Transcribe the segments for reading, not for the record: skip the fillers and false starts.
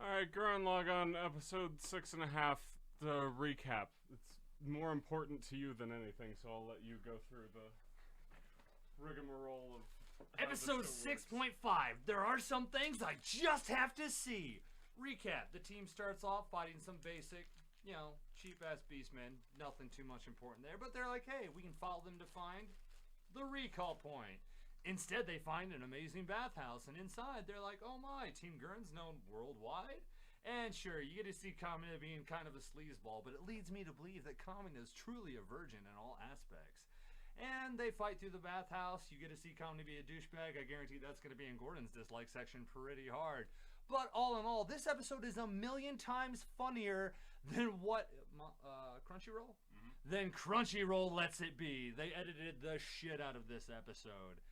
Alright, Gurren Laggan, episode 6.5, the recap. It's more important to you than anything, so I'll let you go through the rigmarole of Episode 6.5. There are some things I just have to see. Recap. The team starts off fighting some basic, cheap-ass beastmen. Nothing too much important there, but they're like, hey, we can follow them to find the recall point. Instead, they find an amazing bathhouse, and inside, they're like, oh my, Team Gurren's known worldwide? And sure, you get to see Kamina being kind of a sleazeball, but it leads me to believe that Kamina is truly a virgin in all aspects. And they fight through the bathhouse. You get to see Kamina be a douchebag. I guarantee that's going to be in Gordon's dislike section pretty hard. But all in all, this episode is a million times funnier than what Crunchyroll? Mm-hmm. Then Crunchyroll lets it be. They edited the shit out of this episode.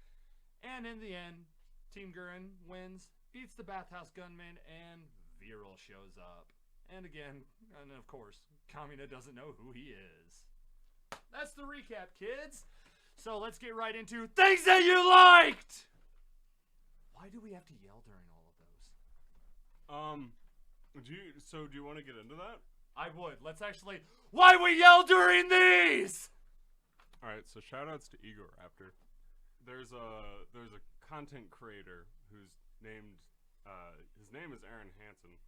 And in the end, Team Gurren wins, beats the bathhouse gunman, and Viral shows up. And again, and of course, Kamina doesn't know who he is. That's the recap, kids. So let's get right into things that you liked! Why do we have to yell during all of those? Do you want to get into that? I would. Let's actually... Why we yell during these?! Alright, so shoutouts to Ego Raptor. There's a content creator who's named his name is Aaron Hansen,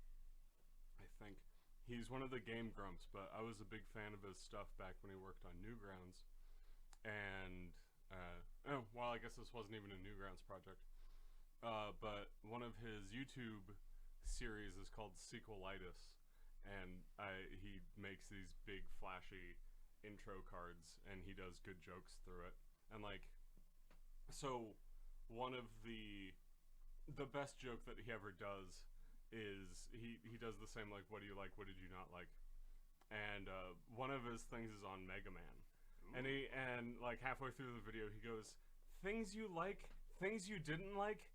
I think. He's one of the Game Grumps, but I was a big fan of his stuff back when he worked on Newgrounds. And I guess this wasn't even a Newgrounds project. But one of his YouTube series is called Sequelitis, and he makes these big flashy intro cards, and he does good jokes through it. And so one of the best joke that he ever does is he does the same, like, what do you like, what did you not like? And one of his things is on Mega Man. Ooh. And halfway through the video he goes, things you like, things you didn't like?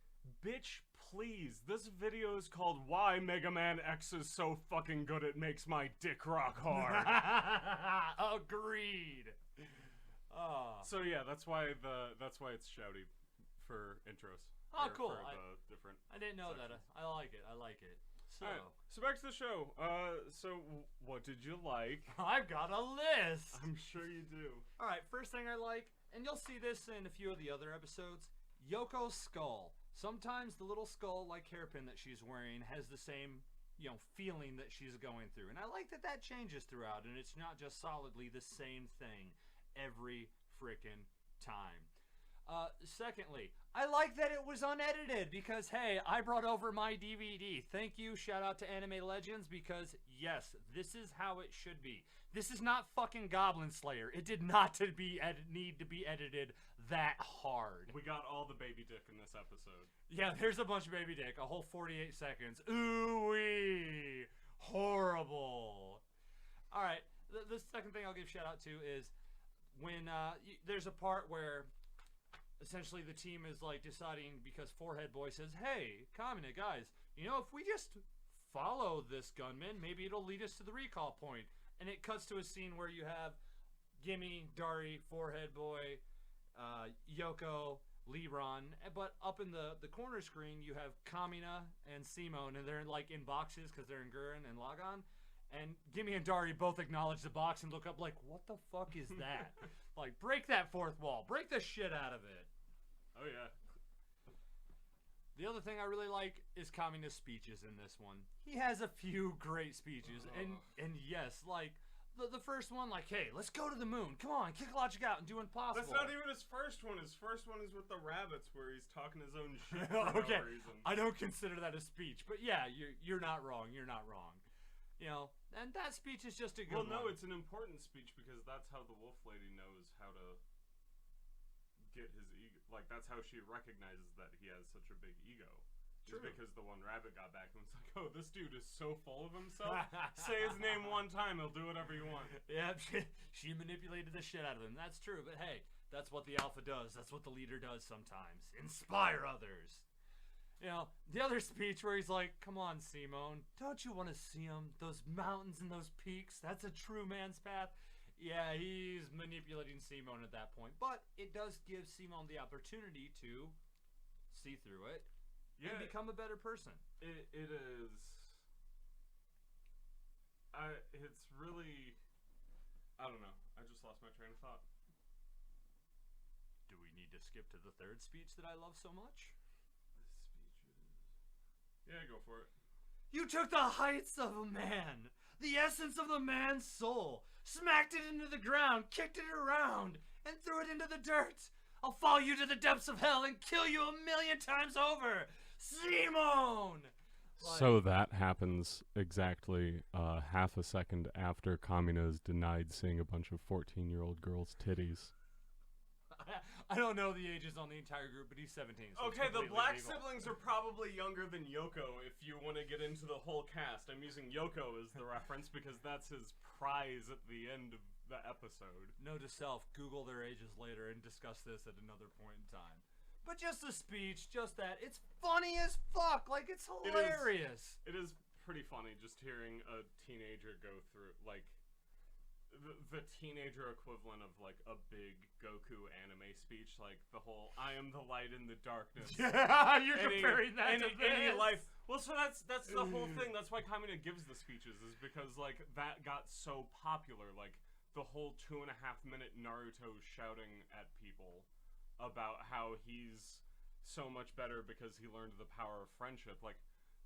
Bitch, please. This video is called Why Mega Man X is So Fucking Good It Makes My Dick Rock Hard. Agreed. So yeah, that's why it's shouty for intros. Oh, cool. I didn't know sections. that. I like it. So, right, so back to the show. So what did you like? I've got a list. I'm sure you do. All right, first thing I like, and you'll see this in a few of the other episodes, Yoko's skull. Sometimes the little skull-like hairpin that she's wearing has the same, feeling that she's going through. And I like that changes throughout, and it's not just solidly the same thing every frickin' time. Secondly, I like that it was unedited because, hey, I brought over my DVD. Thank you. Shout out to Anime Legends because, yes, this is how it should be. This is not fucking Goblin Slayer. It did not need to be edited that hard. We got all the baby dick in this episode. Yeah, there's a bunch of baby dick. A whole 48 seconds. Ooh-wee. Horrible. All right. The second thing I'll give shout out to is when there's a part where essentially the team is deciding because Forehead Boy says, hey, Kamina, guys, if we just follow this gunman, maybe it'll lead us to the recall point. And it cuts to a scene where you have Gimme, Dari, Forehead Boy, Yoko, Lebron, but up in the corner screen you have Kamina and Simone, and they're in boxes because they're in Gurren and Laggan. And Gimme and Dari both acknowledge the box and look up like, what the fuck is that? Break that fourth wall. Break the shit out of it. Oh, yeah. The other thing I really like is Kamina's speeches in this one. He has a few great speeches. And yes, the first one, hey, let's go to the moon. Come on, kick logic out and do impossible. That's not even his first one. His first one is with the rabbits where he's talking his own shit for okay. no reason. I don't consider that a speech. But yeah, you're not wrong. You're not wrong. And that speech is just a good one. Well, no, it's an important speech because that's how the wolf lady knows how to get his ego. That's how she recognizes that he has such a big ego. True. Just because the one rabbit got back and was like, oh, this dude is so full of himself. Say his name one time, he'll do whatever you want. Yeah, she manipulated the shit out of him. That's true, but hey, that's what the alpha does. That's what the leader does sometimes. Inspire others. The other speech where he's like, come on, Simone, don't you want to see them? Those mountains and those peaks, that's a true man's path. Yeah, he's manipulating Simone at that point. But it does give Simone the opportunity to see through it and become a better person. It is it's really, I don't know. I just lost my train of thought. Do we need to skip to the third speech that I love so much? Yeah, go for it. You took the heights of a man, the essence of the man's soul, smacked it into the ground, kicked it around, and threw it into the dirt. I'll follow you to the depths of hell and kill you 1,000,000 times over. Simone! So that happens exactly half a second after Kamina is denied seeing a bunch of 14-year-old girls' titties. I don't know the ages on the entire group, but he's 17. So okay, the black legal. siblings are probably younger than Yoko if you want to get into the whole cast. I'm using Yoko as the reference because that's his prize at the end of the episode. Note to self, Google their ages later and discuss this at another point in time. But just the speech, just that. It's funny as fuck. Like, it's hilarious. It is pretty funny just hearing a teenager go through, like, the teenager equivalent of like a big Goku anime speech, like the whole "I am the light in the darkness." Yeah, you're comparing that to any this. life. Well, so that's the whole thing. That's why Kamina gives the speeches, is because like that got so popular. Like the whole 2.5-minute Naruto shouting at people about how he's so much better because he learned the power of friendship. Like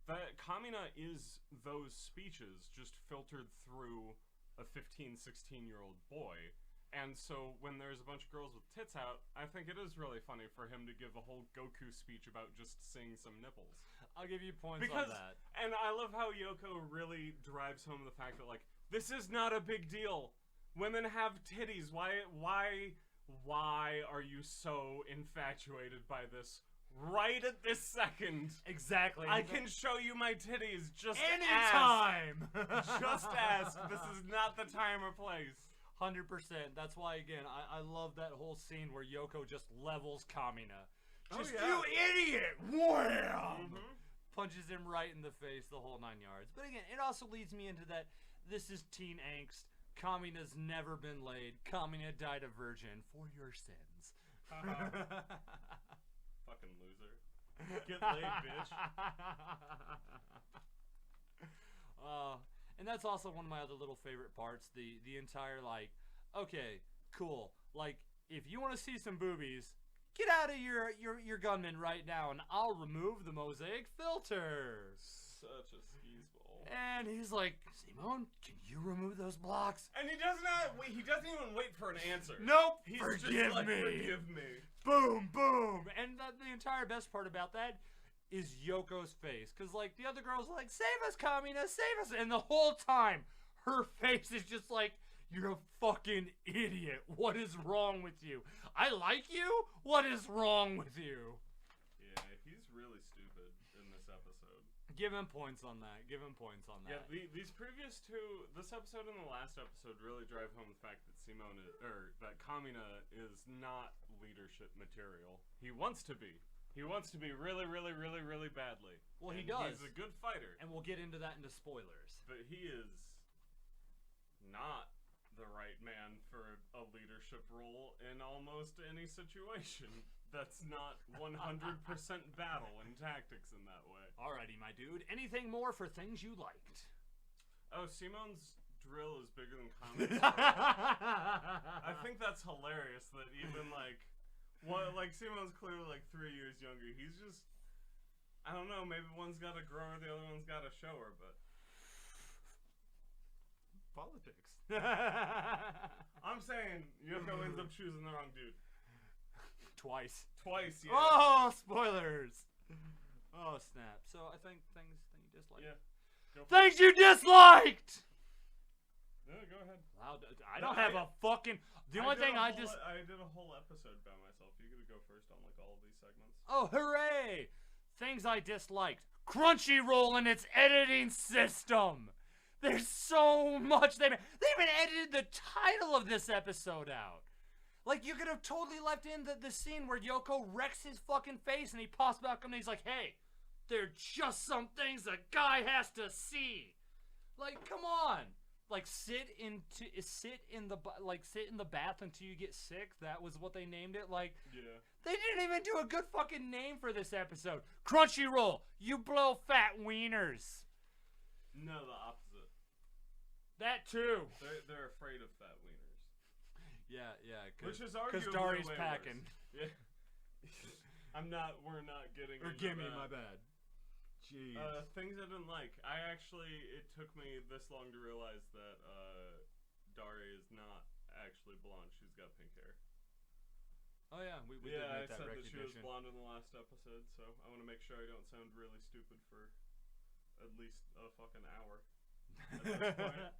that Kamina is those speeches just filtered through a 15, 16-year-old boy. And so when there's a bunch of girls with tits out, I think it is really funny for him to give a whole Goku speech about just seeing some nipples. I'll give you points on that. And I love how Yoko really drives home the fact that, like, this is not a big deal. Women have titties. Why are you so infatuated by this? Right at this second. Exactly. I can show you my titties. Just anytime. Just ask. This is not the time or place. 100%. That's why, again, I love that whole scene where Yoko just levels Kamina. Just, you idiot! Wham! Mm-hmm. Punches him right in the face, the whole 9 yards. But again, it also leads me into that this is teen angst. Kamina's never been laid. Kamina died a virgin for your sins. Fucking loser. Get laid, bitch. And that's also one of my other little favorite parts. The entire, like, okay, cool. Like, if you want to see some boobies, get out of your gunman right now, and I'll remove the mosaic filter. Such a skis-ball. And he's like, Simone, can you remove those blocks? And he does not. He doesn't even wait for an answer. Nope. He's Forgive just like, me. Forgive me. Boom, boom. And the entire best part about that is Yoko's face. Because, like, the other girl's like, save us, Kamina, save us. And the whole time, her face is just like, you're a fucking idiot. What is wrong with you? I like you? What is wrong with you? Yeah, he's really stupid in this episode. Give him points on that. Give him points on that. Yeah, these previous two, this episode and the last episode, really drive home the fact that that Kamina is not leadership material. He wants to be. He wants to be really, really, really, really badly. Well, he does. He's a good fighter. And we'll get into that into spoilers. But he is not the right man for a leadership role in almost any situation. That's not 100% battle and tactics in that way. Alrighty, my dude. Anything more for things you liked? Oh, Simone's drill is bigger than Kamina's. I think that's hilarious that even, like, Simone's clearly, like, 3 years younger. He's just, I don't know, maybe one's got a grower, the other one's got a shower, but... Politics. I'm saying Yoko ends up choosing the wrong dude. Twice, yeah. Oh, spoilers! Oh, snap. So, I think things you disliked. Yeah. Things you disliked! No, go ahead. Wow, I don't have a fucking... The only thing I did a whole episode by myself. You gotta go first on, like, all of these segments. Oh, hooray! Things I disliked. Crunchyroll and its editing system! There's so much they even edited the title of this episode out. Like, you could have totally left in the scene where Yoko wrecks his fucking face and he pops back up and he's like, hey, there are just some things a guy has to see. Like, come on. Like, sit in the bath until you get sick. That was what they named it. Like, yeah. They didn't even do a good fucking name for this episode. Crunchyroll, you blow fat wieners. No, the opposite. That too. They're afraid of fat wieners. Yeah. Which is arguably Dari's way packing. Worse. Yeah. We're not getting. Or gimme, my bad. Jeez. Things I didn't like. It took me this long to realize that Dari is not actually blonde. She's got pink hair. Oh yeah, we did make that recognition. I said that she was blonde in the last episode, so I want to make sure I don't sound really stupid for at least a fucking hour at this point.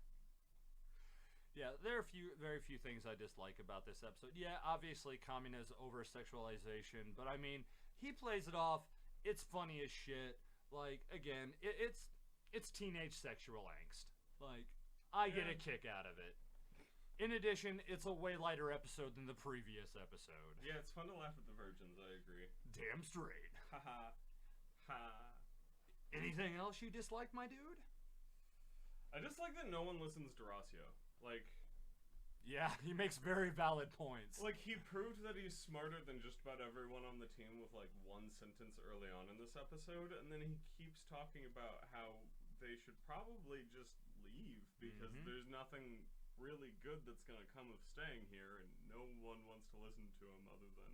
Yeah, there are very few things I dislike about this episode. Yeah, obviously Kamina's over-sexualization, but I mean, he plays it off. It's funny as shit. Like, again, it's teenage sexual angst. Like, I get a kick out of it. In addition, it's a way lighter episode than the previous episode. Yeah, it's fun to laugh at the virgins, I agree. Damn straight. Haha. Ha. Anything else you dislike, my dude? I dislike that no one listens to Rossio. Like... Yeah, he makes very valid points. Like, he proved that he's smarter than just about everyone on the team with, like, one sentence early on in this episode, and then he keeps talking about how they should probably just leave, because there's nothing really good that's gonna come of staying here, and no one wants to listen to him other than,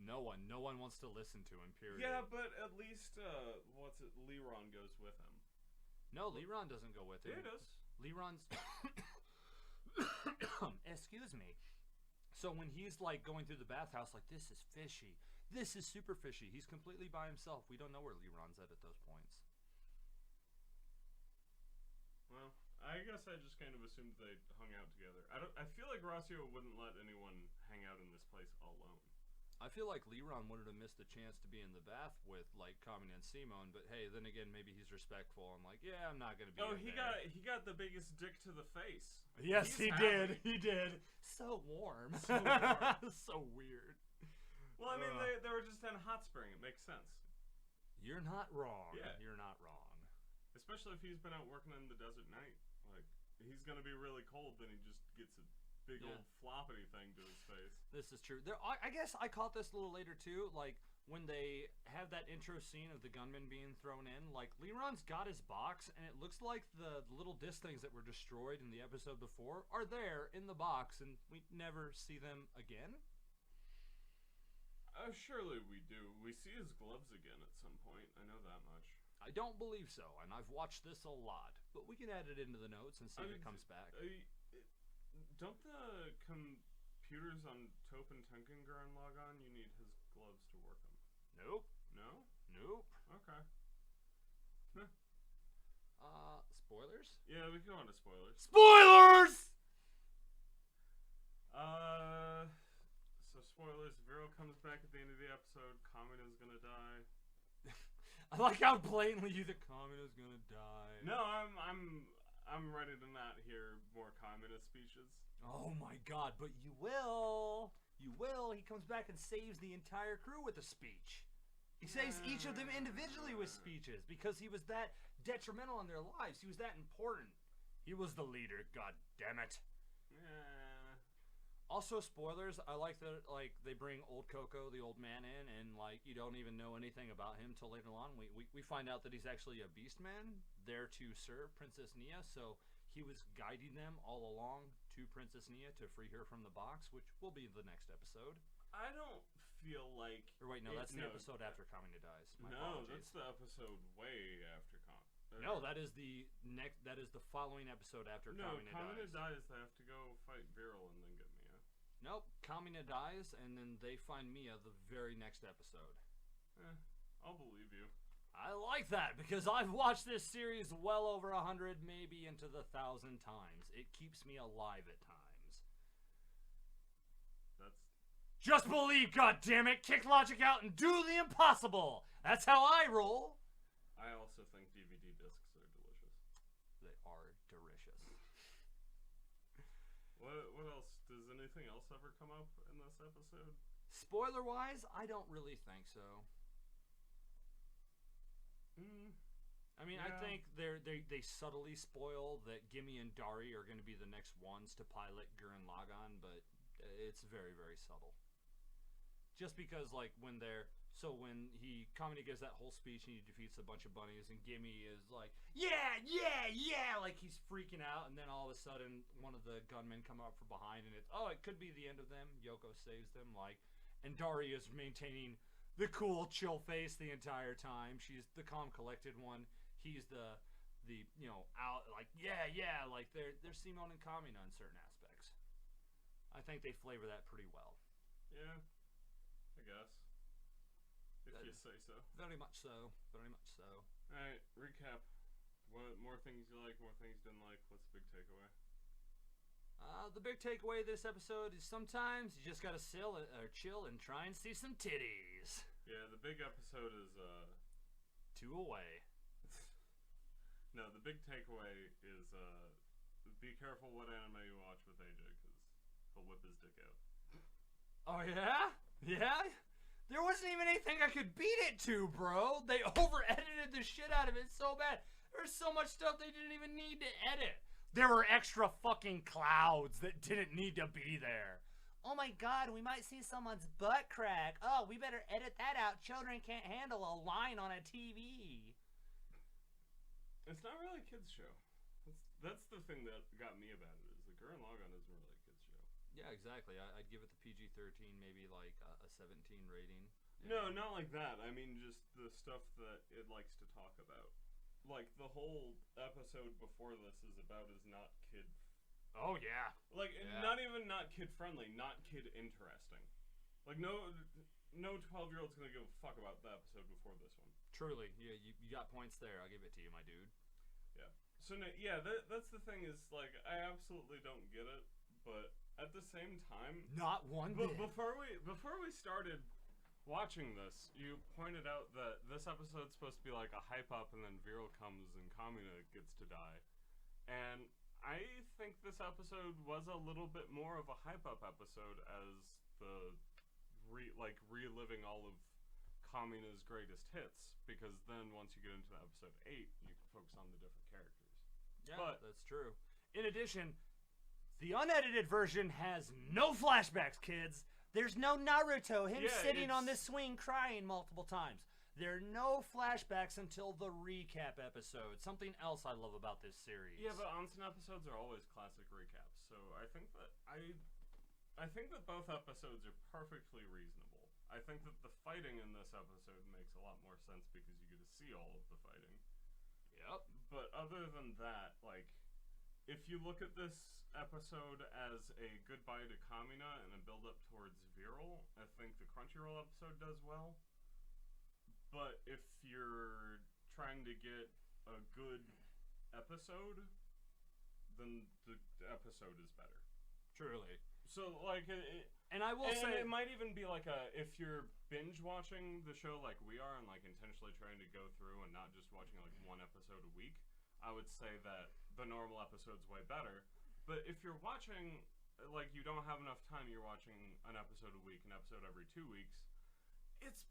No one wants to listen to him, period. Yeah, but at least, Liron goes with him. No, Liron doesn't go with him. Yeah, he does. Liron's... Excuse me. So when he's like going through the bathhouse, like, this is fishy. This is super fishy. He's completely by himself. We don't know where Liron's at those points. Well, I guess I just kind of assumed they hung out together. I feel like Rossio wouldn't let anyone hang out in this place alone. I feel like Liron wouldn't have missed the chance to be in the bath with, like, Kamina and Simone, but hey, then again, maybe he's respectful and like, yeah, I'm not gonna be in there. he got the biggest dick to the face. Yes, he did. He did. So warm. So warm. So weird. Well, I mean, they were just in a hot spring. It makes sense. You're not wrong. Yeah. You're not wrong. Especially if he's been out working in the desert night. Like, he's gonna be really cold, then he just gets a big old floppity thing to his face. This is true. I guess I caught this a little later too. Like when they have that intro scene of the gunman being thrown in, like Liron's got his box, and it looks like the little disc things that were destroyed in the episode before are there in the box, and we never see them again. Surely we do. We see his gloves again at some point. I know that much. I don't believe so, and I've watched this a lot, but we can add it into the notes and see if it comes back. Don't the computers on Tope and Tenkan Gurren Laggan, you need his gloves to work them? Nope. No? Nope. Okay. Spoilers? Yeah, we can go on to spoilers. Spoilers! So spoilers, Vero comes back at the end of the episode, Kamina's gonna die. I like how blatantly you think Kamina's gonna die. No, I'm ready to not hear more Kamina speeches. Oh my god, but you will. You will. He comes back and saves the entire crew with a speech. He saves each of them individually with speeches because he was that detrimental in their lives. He was that important. He was the leader, god damn it. Yeah. Also, spoilers, I like that they bring old Coco, the old man, in, and like you don't even know anything about him till later on. We find out that he's actually a beast man there to serve Princess Nia, so he was guiding them all along to Princess Nia to free her from the box, which will be the next episode. I don't feel like... Or wait, no, that's the episode after Kamina dies. My apologies. That's the episode way after Kamina. No, that is the following episode after Kamina dies. No, Kamina dies, they have to go fight Viral and then get Mia. Nope, Kamina dies, and then they find Mia the very next episode. I'll believe you. I like that, because I've watched this series well over 100, maybe into the 1,000 times. It keeps me alive at times. That's... Just believe, goddammit! Kick logic out and do the impossible! That's how I roll! I also think DVD discs are delicious. They are delicious. What else? Does anything else ever come up in this episode? Spoiler-wise, I don't really think so. I mean, yeah. I think they subtly spoil that Gimme and Dari are going to be the next ones to pilot Gurren Laggan, but it's very, very subtle. Just because, like, when they're So when Kamina gives that whole speech and he defeats a bunch of bunnies, and Gimme is like, yeah, yeah, yeah, like he's freaking out, and then all of a sudden one of the gunmen come up from behind, and it could be the end of them. Yoko saves them, and Dari is maintaining the cool, chill face the entire time. She's the calm, collected one. He's the out yeah, like they're Simone and Kamina in certain aspects. I think they flavor that pretty well. Yeah, I guess. If you say so. Very much so. Very much so. Alright, recap. What more things you like, more things you didn't like? What's the big takeaway? The big takeaway this episode is sometimes you just gotta chill and try and see some titties. Yeah, the big episode is 2 away. No, the big takeaway is be careful what anime you watch with AJ, because he'll whip his dick out. Oh yeah? Yeah? There wasn't even anything I could beat it to, bro. They over-edited the shit out of it so bad. There's so much stuff they didn't even need to edit. There were extra fucking clouds that didn't need to be there. Oh my god, we might see someone's butt crack. Oh, we better edit that out. Children can't handle a line on a TV. It's not really a kid's show. That's the thing that got me about it, is the Gurren Laggan isn't really a kid's show. Yeah, exactly. I'd give it the PG-13, maybe like a 17 rating. No, not like that. I mean, just the stuff that it likes to talk about. Like, the whole episode before this is about is not kid... Oh, yeah. Like, yeah. Not even not kid-friendly, not kid-interesting. Like, no 12-year-old's gonna give a fuck about the episode before this one. Truly. Yeah, you got points there. I'll give it to you, my dude. Yeah. So, that's the thing is, like, I absolutely don't get it, but... At the same time, not one bit. Before we started watching this, you pointed out that this episode's supposed to be like a hype up, and then Viral comes and Kamina gets to die. And I think this episode was a little bit more of a hype up episode, as the reliving all of Kamina's greatest hits. Because then once you get into episode 8, you can focus on the different characters. Yeah, but that's true. In addition, the unedited version has no flashbacks, kids. There's no Naruto, sitting on this swing crying multiple times. There are no flashbacks until the recap episode. Something else I love about this series. Yeah, but onsen episodes are always classic recaps. So I think that I think that both episodes are perfectly reasonable. I think that the fighting in this episode makes a lot more sense because you get to see all of the fighting. Yep. But other than that, like, if you look at this episode as a goodbye to Kamina and a build-up towards Viral, I think the Crunchyroll episode does well. But if you're trying to get a good episode, then the episode is better. Truly. So, like, and I will say, it might even be like if you're binge watching the show like we are and like intentionally trying to go through and not just watching like one episode a week, I would say that the normal episode's way better. But if you're watching, like, you don't have enough time, you're watching an episode a week, an episode every 2 weeks, it's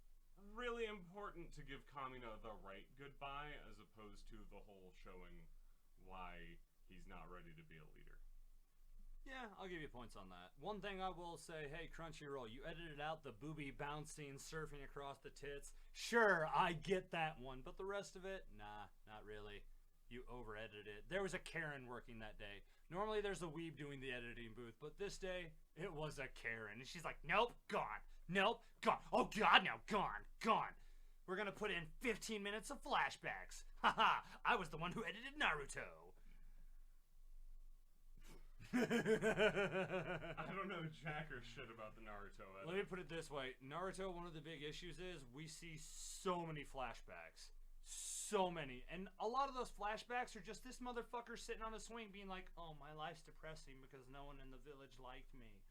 really important to give Kamina the right goodbye as opposed to the whole showing why he's not ready to be a leader. Yeah, I'll give you points on that. One thing I will say, hey, Crunchyroll, you edited out the booby bouncing, surfing across the tits. Sure, I get that one, but the rest of it, nah, not really. You over-edited it. There was a Karen working that day. Normally there's a weeb doing the editing booth, but this day, it was a Karen. And she's like, nope, gone. Nope, gone. Oh god, now, gone. We're gonna put in 15 minutes of flashbacks. Haha, I was the one who edited Naruto. I don't know jack or shit about the Naruto edit. Let me put it this way. Naruto, one of the big issues is we see so many flashbacks. So many. And a lot of those flashbacks are just this motherfucker sitting on a swing being like, oh, my life's depressing because no one in the village liked me.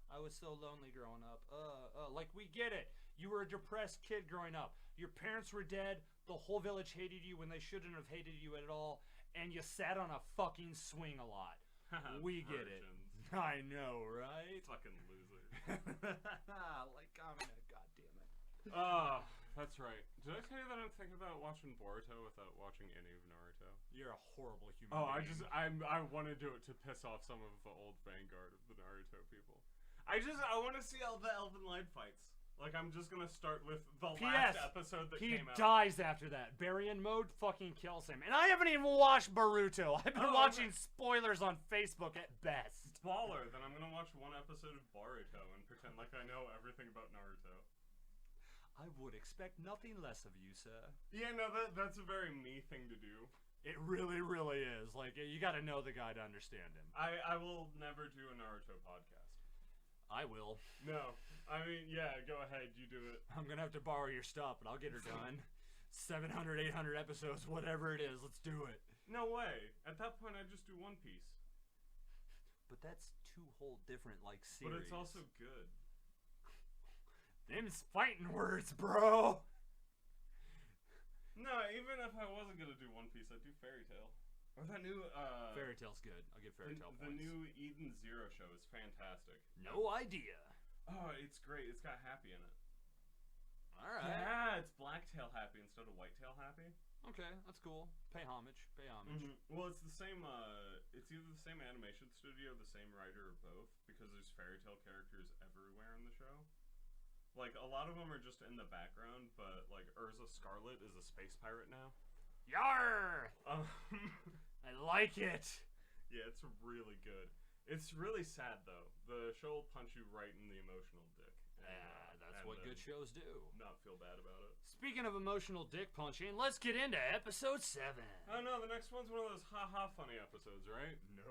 I was so lonely growing up. Like, we get it. You were a depressed kid growing up. Your parents were dead. The whole village hated you when they shouldn't have hated you at all. And you sat on a fucking swing a lot. We get it. I know, right? Fucking loser. Like Kamina, goddammit. That's right. Did I tell you that I'm thinking about watching Boruto without watching any of Naruto? You're a horrible human being. I want to do it to piss off some of the old vanguard of the Naruto people. I want to see all the Elven Light fights. Like, I'm just gonna start with the P.S. last episode that He came out. dies after that. Bury-in mode fucking kills him. And I haven't even watched Boruto. I've been watching spoilers on Facebook at best. Baller. Then I'm gonna watch one episode of Boruto and pretend like I know everything about Naruto. I would expect nothing less of you, sir. Yeah, no, that's a very me thing to do. It really, really is. Like, you gotta know the guy to understand him. I will never do a Naruto podcast. I will. No. I mean, yeah, go ahead, you do it. I'm gonna have to borrow your stuff, but I'll get her done. 700, 800 episodes, whatever it is, let's do it. No way. At that point, I'd just do One Piece. But that's two whole different, like, series. But it's also good. Them's fighting words, bro! No, even if I wasn't gonna do One Piece, I'd do Fairy Tail. Or that new, Fairy Tail's good. I'll give Fairy Tail points. The new Eden Zero show is fantastic. No idea. Oh, it's great. It's got Happy in it. Alright. Yeah, it's Blacktail Happy instead of Whitetail Happy. Okay, that's cool. Pay homage. Pay homage. Mm-hmm. Well, it's the same, it's either the same animation studio, the same writer, or both, because there's Fairy Tail characters everywhere in the show. Like, a lot of them are just in the background, but, like, Urza Scarlet is a space pirate now. Yarr! I like it! Yeah, it's really good. It's really sad, though. The show will punch you right in the emotional dick. That's what good shows do. Not feel bad about it. Speaking of emotional dick punching, let's get into episode 7. Oh no, the next one's one of those ha-ha funny episodes, right? No.